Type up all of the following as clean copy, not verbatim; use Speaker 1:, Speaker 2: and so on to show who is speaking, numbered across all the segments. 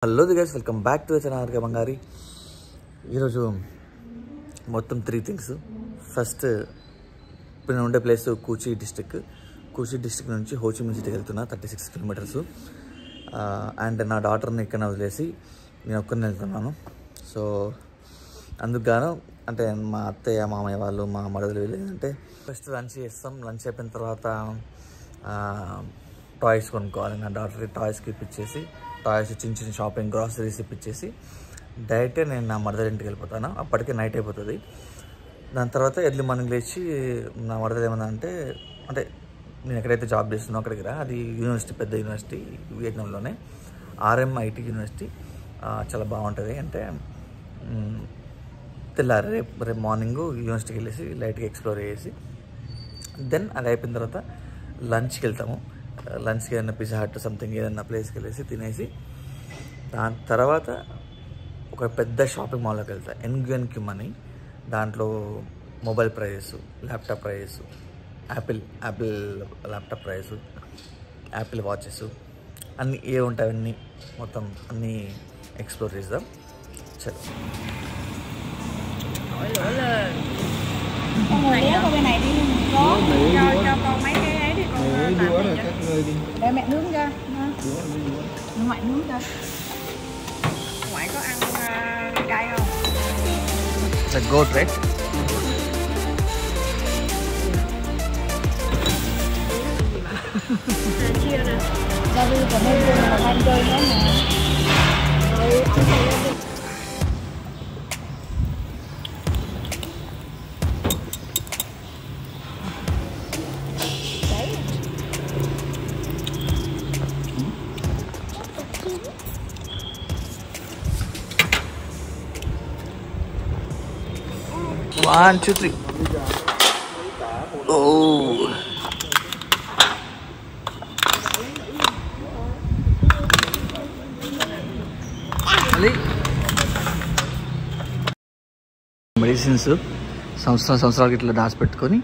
Speaker 1: Hello guys, welcome back to channel బంగారి. ఈరోజు మొత్తం 3 థింగ్స్. ఫస్ట్, ఇప్పుడు నేను ఉండే ప్లేస్ కూచి డిస్టిక్ నుంచి హోచిమిన్ సిటీకి వెళ్తున్నా, 36 కిలోమీటర్స్. అండ్ నా డాటర్ని ఇక్కడ వదిలేసి నేను ఒక్కరిని వెళ్తున్నాను. సో అందుకు గాను అంటే మా అత్తయ్య మామయ్య వాళ్ళు మా మడదలు వెళ్ళేదంటే ఫస్ట్ లంచ్ చేస్తాం. లంచ్ అయిపోయిన తర్వాత టాయ్స్ కొనుక్కోవాలి. నా డాటర్కి టాయ్స్కి ఇప్పించేసి టాయ్స్ చిన్న షాపింగ్ గ్రాసరీస్ ఇప్పించేసి డైరెక్ట్గా నేను నా మరదల ఇంటికి వెళ్ళిపోతాను. అప్పటికే నైట్ అయిపోతుంది. దాని తర్వాత ఎర్లీ మార్నింగ్ లేచి నా మరదలు ఏమన్నా అంటే నేను ఎక్కడైతే జాబ్ చేస్తున్నానో అక్కడికి అది యూనివర్సిటీ, పెద్ద యూనివర్సిటీ వియట్నాంలోనే, RMIT యూనివర్సిటీ. చాలా బాగుంటుంది. అంటే తెల్లారి రేపు మార్నింగ్ యూనివర్సిటీకి వెళ్ళేసి లైట్గా ఎక్స్ప్లోర్ చేసి దెన్ అది అయిపోయిన తర్వాత లంచ్కి వెళ్తాము. లంచ్కి ఏదైనా పిజ్జా హట్ సంథింగ్ ఏదైనా ప్లేస్కి వెళ్ళేసి తినేసి దాని తర్వాత ఒక పెద్ద షాపింగ్ మాల్లోకి వెళ్తా, NQM అని. దాంట్లో mobile prices, laptop prices, Apple laptop prices, Apple watches అన్నీ ఏ ఉంటాయి అన్నీ మొత్తం అన్నీ ఎక్స్ప్లోర్ చేద్దాం. చలో.
Speaker 2: Bên này đi có cho con mấy cái ấy đi con làm đi cho. Để mẹ nướng cho. Ngoại nướng cho. Ngoại có ăn cay không?
Speaker 1: It's a goat, right?
Speaker 2: Chia nè. Ra đi còn đây là ban chơi nữa nè.
Speaker 1: One, two, three. Oh. Medicines సంవత్సరాలకి ఇట్లా దాచిపెట్టుకొని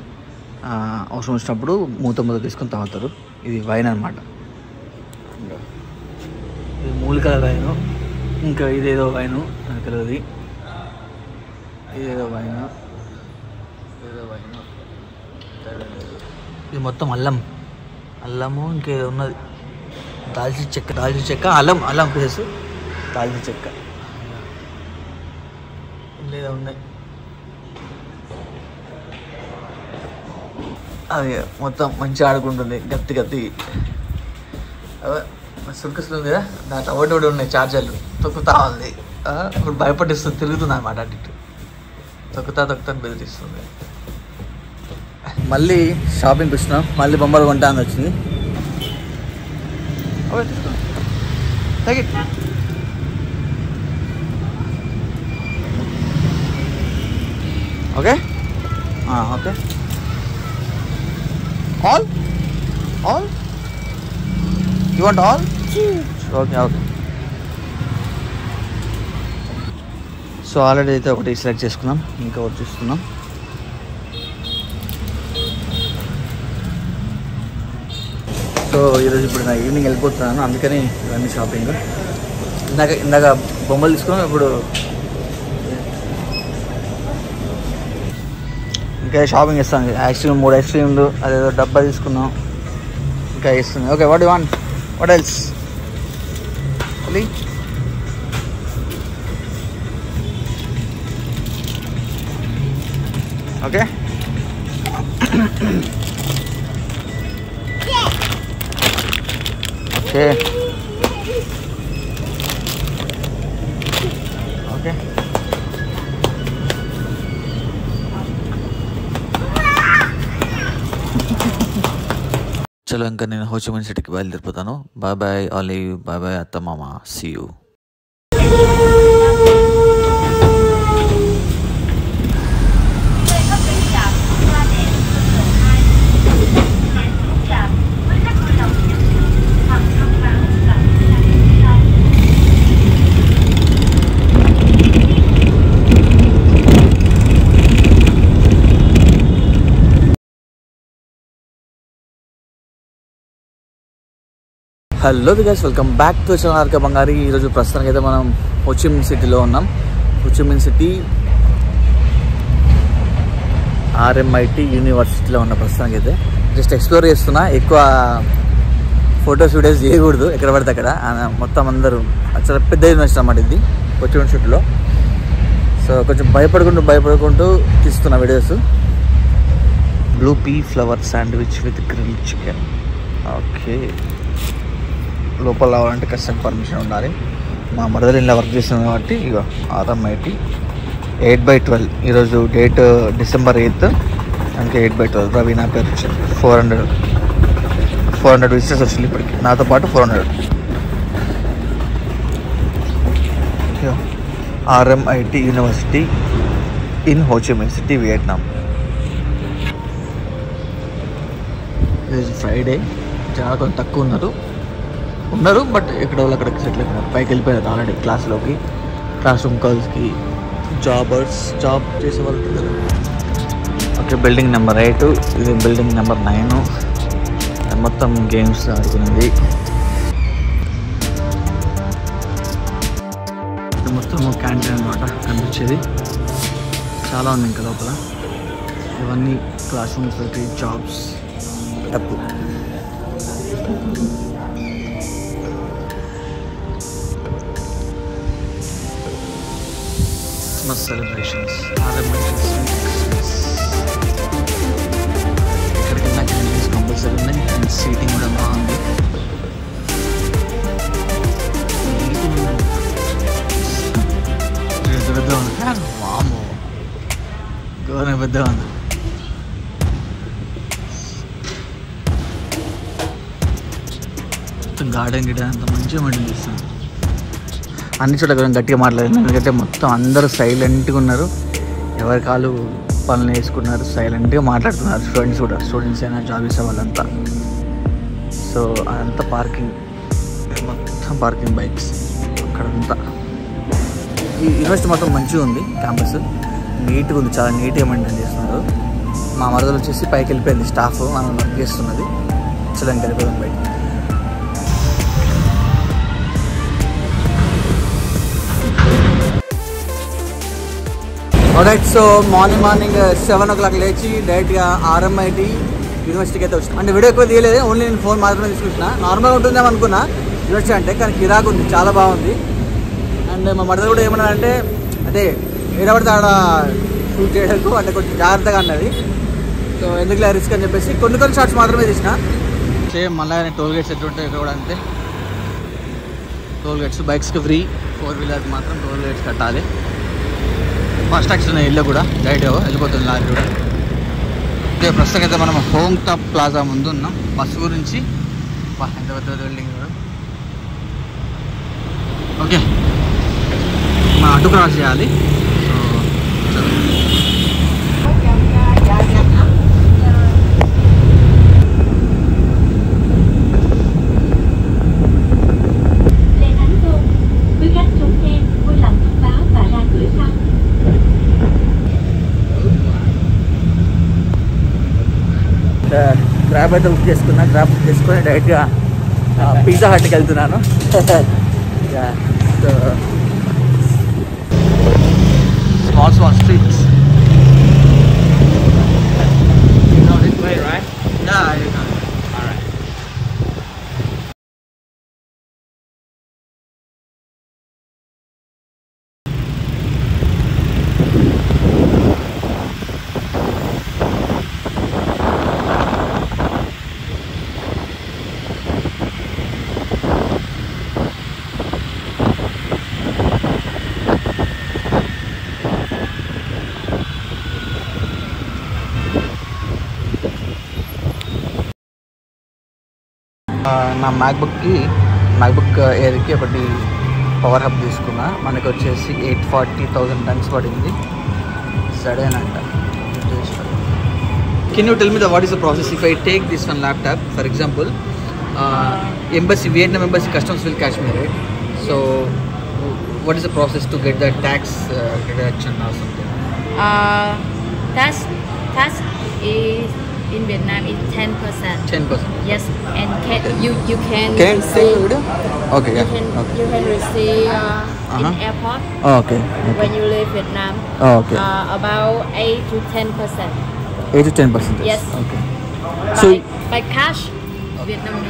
Speaker 1: అవసరం వచ్చినప్పుడు మూత తీసుకొని తాగుతారు. ఇది wine అనమాట. ఇది మూలికల వైను. ఇంకా ఇదేదో వైను నాకు తెలియదు. ఇదేదో వైను. ఇది మొత్తం అల్లము ఇంకేదో ఉన్నది. దాల్చిన చెక్క, అల్లం ప్లేస్, దాల్చిన చెక్క ఇంకేదో ఉన్నాయి. అది మొత్తం మంచిగా ఆడుకుంటుంది. గత్తి సుర్కసులు ఉంది కదా, దాంట్లో ఒకటి ఉన్నాయి చార్జర్లు. తొక్కుతా ఉంది. ఇప్పుడు భయపడిస్తుంది, తిరుగుతుంది అన్నమాట. అటు ఇటు తొక్కుతా బెదిరిస్తుంది. మళ్ళీ షాపింగ్కి వచ్చినాం. మళ్ళీ బొమ్మలు కొంటా అని వచ్చింది. Okay okay. All you want all? Okay. So already అయితే ఒకటి సెలెక్ట్ చేసుకున్నాం, ఇంకా ఒకటి చూస్తున్నాం. సో ఈరోజు ఇప్పుడు నా ఈవినింగ్ వెళ్ళిపోతున్నాను, అందుకని ఇవన్నీ షాపింగ్. ఇందాక బొమ్మలు తీసుకున్నాం. ఇప్పుడు ఇంకా షాపింగ్ చేస్తాను. 3 ఐస్ క్రీమ్లు, అదేదో డబ్బా తీసుకున్నాం, ఇంకా ఇస్తున్నాం. Okay, what you want? What else? Okay. Okay okay. చలో, ఇంకా నేను హోచిమిన్ సిటీకి బయలుదేరిపోతాను. Bye bye Olive, bye bye అత్త మామ, see you. Hello guys, welcome back to channel RK Bangari. ఈరోజు ప్రస్తుతానికి అయితే మనం హోచిమిన్ సిటీలో ఉన్నాం. హోచిమిన్ సిటీ RMIT యూనివర్సిటీలో ఉన్న ప్రస్తుతానికి అయితే జస్ట్ ఎక్స్ప్లోర్ చేస్తున్నా. ఎక్కువ ఫొటోస్ వీడియోస్ చేయకూడదు ఎక్కడ పడితే అక్కడ. మొత్తం అందరూ చాలా పెద్ద యూనివర్సిటీ అన్నమాట ఇది హోచిమిన్ సిటీలో. సో కొంచెం భయపడుకుంటూ తీస్తున్నా videos. Blue pea flower sandwich with grill chicken. Okay, లోపల రావాలంటే ఖచ్చితంగా పర్మిషన్ ఉండాలి. మా మదర్ ఇలా వర్క్ చేస్తుంది కాబట్టి ఇక RMIT 8/12. ఈరోజు డేట్ December 8th, అందుకే 8/12. రవి నా పేరు వచ్చింది. 400 విజిటర్స్ వచ్చింది ఇప్పటికి, నాతో పాటు 400. RMIT university in Ho Chi Minh city, Vietnam. ఈరోజు ఫ్రైడే, చాలా కొంచెం తక్కువ ఉన్నారు బట్ ఎక్కడ వాళ్ళు అక్కడికి సెటిల్ అయిపోయినారు, పైకి వెళ్ళిపోయారు ఆల్రెడీ క్లాస్లోకి. క్లాస్ రూమ్ గర్ల్స్కి జాబ్ చేసే వాళ్ళు ఉంటారు కదా. ఓకే, బిల్డింగ్ నెంబర్ 8, ఇది బిల్డింగ్ నెంబర్ 9. మొత్తం గేమ్స్ ఆడుకునేది. మొత్తం క్యాంటీన్ అనమాట కనిపించేది. చాలా ఉంది ఇంకా లోపల. ఇవన్నీ క్లాస్ రూమ్స్ పెట్టి జాబ్స్ తప్పు. Christmas celebrations, ఎక్కడికైనా క్యాంటీన్స్ కంపల్సరీ ఉన్నాయి. అండ్ సీటింగ్ కూడా బాగుంది. పెద్ద ఉంది, వామో ఘోరంగా పెద్ద ఉంది. మొత్తం గార్డెన్ అంత మంచిగా మెయింటైన్ చేస్తాను. అన్ని చోట్ల కొంచెం గట్టిగా మాట్లాడారు, ఎందుకంటే మొత్తం అందరూ సైలెంట్గా ఉన్నారు. ఎవరి కాలు పనులు వేసుకున్నారు, సైలెంట్గా మాట్లాడుతున్నారు. స్టూడెంట్స్ అయినా జాబ్ చేసే వాళ్ళంతా. సో అదంతా పార్కింగ్, మొత్తం పార్కింగ్ బైక్స్ అక్కడంతా. ఈ యూనివర్సిటీ మొత్తం మంచిగా ఉంది. క్యాంపస్ నీట్గా ఉంది, చాలా నీట్గా మెయింటైన్ చేస్తున్నారు. మా మరదలు వచ్చేసి పైకి వెళ్ళిపోయింది, స్టాఫ్ మనం వర్క్ చేస్తున్నది. చలని వెళ్ళిపోయాం బయట. ఆల్రైట్, సో మార్నింగ్ 7 o'clock లేచి డైరెక్ట్గా RMIT యూనివర్సిటీకి అయితే వచ్చిన. అంటే వీడియో ఎక్కువ తీయలేదు, ఓన్లీ నేను ఫోన్ మాత్రమే తీసుకొచ్చిన. నార్మల్గా ఉంటుందేమో అనుకున్నా యూనివర్సిటీ అంటే, కానీ కిరాక్ ఉంది, చాలా బాగుంది. అండ్ మా మదర్ కూడా ఏమన్నా అంటే అదే ఏడబడితే ఆడ షూట్ చేయడానికి అంటే కొంచెం జాగ్రత్తగా అన్నది. సో ఎందుకులే రిస్క్ అని చెప్పేసి కొన్ని షార్ట్స్ మాత్రమే తీసిన. సేమ్ మళ్ళీ టోల్ గేట్స్ ఎట్లుంటాయి ఇక్కడ కూడా అంతే. టోల్ గేట్స్ బైక్స్కి ఫ్రీ, 4-wheelers మాత్రం టోల్ గేట్స్ కట్టాలి. ఫస్ట్ ట్యాక్స్ ఉన్నాయి ఇల్లు కూడా, డైరెక్ట్ వెళ్ళిపోతుంది లారీ కూడా. ఇదే ప్రస్తుతం అయితే మనం హోమ్ టాప్ ప్లాజా ముందు ఉన్నాం. బస్సు గురించి ఎంత పెద్ద బిల్డింగ్ కూడా. ఓకే, మా అటు క్రాస్ చేయాలి. గ్రాబ్ అయితే బుక్ చేసుకున్నా. గ్రాబ్ బుక్ చేసుకొని డైరెక్ట్గా పిజ్జా హట్కి వెళ్తున్నాను. Small streets. నా మ్యాక్బుక్ ఎయిర్కి ఒకటి పవర్ హబ్ తీసుకున్నా. మనకు వచ్చేసి 840,000 టన్స్ పడింది. సడేనంట. Can you tell me what is the process if I take this one laptop for example? Vietnam embassy customs will catch me, right? So what is the process to get the tax reduction or something?
Speaker 2: Tax is in Vietnam is 10%.
Speaker 1: 10%.
Speaker 2: Yes, and you can
Speaker 1: Can I take
Speaker 2: receive.
Speaker 1: a video? Okay,
Speaker 2: You
Speaker 1: yeah.
Speaker 2: can
Speaker 1: Okay.
Speaker 2: you can receive in
Speaker 1: Uh-huh.
Speaker 2: airport
Speaker 1: Oh, okay.
Speaker 2: when
Speaker 1: Okay.
Speaker 2: you leave Vietnam.
Speaker 1: Oh, okay.
Speaker 2: About 8 to 10%.
Speaker 1: 8 to 10%.
Speaker 2: Yes.
Speaker 1: Okay.
Speaker 2: By,
Speaker 1: So
Speaker 2: by cash, Vietnam.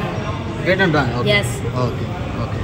Speaker 1: Vietnam done. Okay.
Speaker 2: Yes.
Speaker 1: Okay. Okay.